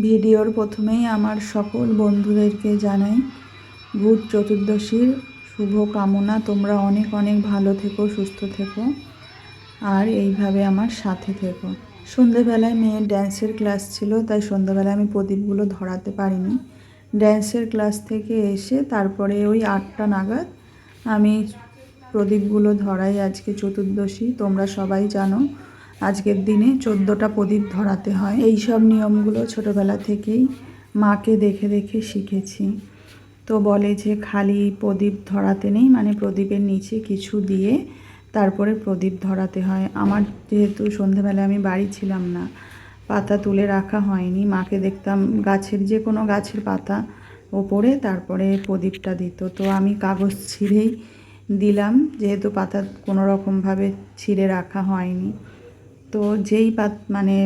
ভিডিওর প্রথমেই আমার সকল বন্ধুদেরকে জানাই ভূত চতুর্দশীর শুভ কামনা। তোমরা অনেক অনেক ভালো থেকো, সুস্থ থেকো, আর এইভাবে আমার সাথে থেকো। সন্ধেবেলায় মেয়ের ড্যান্সের ক্লাস ছিল, তাই সন্ধেবেলায় আমি প্রদীপগুলো ধরাতে পারিনি। ড্যান্সের ক্লাস থেকে এসে তারপরে ওই 8টা নাগাদ আমি প্রদীপগুলো ধরাই। আজকে চতুর্দশী, তোমরা সবাই জানো আজকের দিনে 14টা প্রদীপ ধরাতে হয়। এই সব নিয়মগুলো ছোটোবেলা থেকেই মাকে দেখে দেখে শিখেছি। তো বলে যে খালি প্রদীপ ধরাতে নেই, মানে প্রদীপের নিচে কিছু দিয়ে তারপরে প্রদীপ ধরাতে হয়। আমার যেহেতু সন্ধেবেলায় আমি বাড়ি ছিলাম না, পাতা তুলে রাখা হয়নি, মাকে দেখতাম গাছের যে কোনো গাছের পাতা ওপরে তারপরে প্রদীপটা দিত। তো আমি কাগজ ছিঁড়েই দিলাম, যেহেতু পাতা কোনো রকমভাবে ছিঁড়ে রাখা হয়নি। তো যেই মানে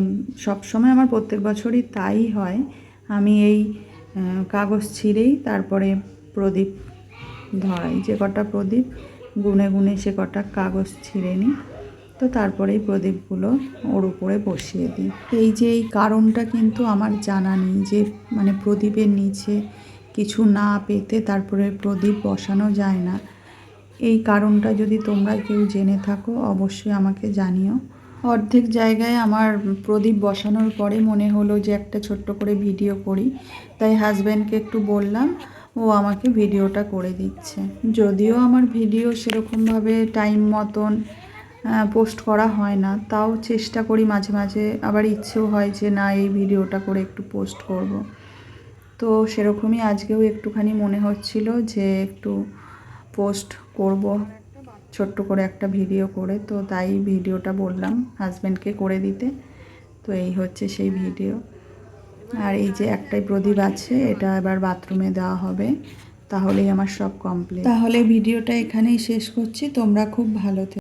সবসময় আমার প্রত্যেক বছরই তাই হয়, আমি এই কাগজ ছিঁড়েই তারপরে প্রদীপ ধরাই। যে কটা প্রদীপ গুনে গুনে সে কটা কাগজ ছিঁড়ে নিই, তো তারপরেই প্রদীপগুলো ওর উপরে বসিয়ে দিই। এই কারণটা কিন্তু আমার জানা নেই যে মানে প্রদীপের নিচে কিছু না পেতে তারপরে প্রদীপ বসানো যায় না। এই কারণটা যদি তোমরা কেউ জেনে থাকো অবশ্যই আমাকে জানিও। অর্ধেক জায়গায় আমার প্রদীপ বসানোর পরে মনে হলো যে একটা ছোট্ট করে ভিডিও করি, তাই হাজব্যান্ডকে একটু বললাম, ও আমাকে ভিডিওটা করে দিচ্ছে। যদিও আমার ভিডিও সেরকমভাবে টাইম মতন পোস্ট করা হয় না, তাও চেষ্টা করি মাঝে মাঝে, আবার ইচ্ছেও হয় যে না এই ভিডিওটা করে একটু পোস্ট করব। তো সেরকমই আজকেও একটুখানি মনে হচ্ছিল যে একটু পোস্ট করব ছোট্ট করে একটা ভিডিও করে, তো তাই ভিডিওটা বললাম হাজব্যান্ডকে করে দিতে। তো এই হচ্ছে সেই ভিডিও। আর এই যে একটাই প্রদীপ আছে, এটা এবার বাথরুমে দেওয়া হবে, তাহলেই আমার সব কমপ্লিট। তাহলে ভিডিওটা এখানেই শেষ করছি। তোমরা খুব ভালো থেকো।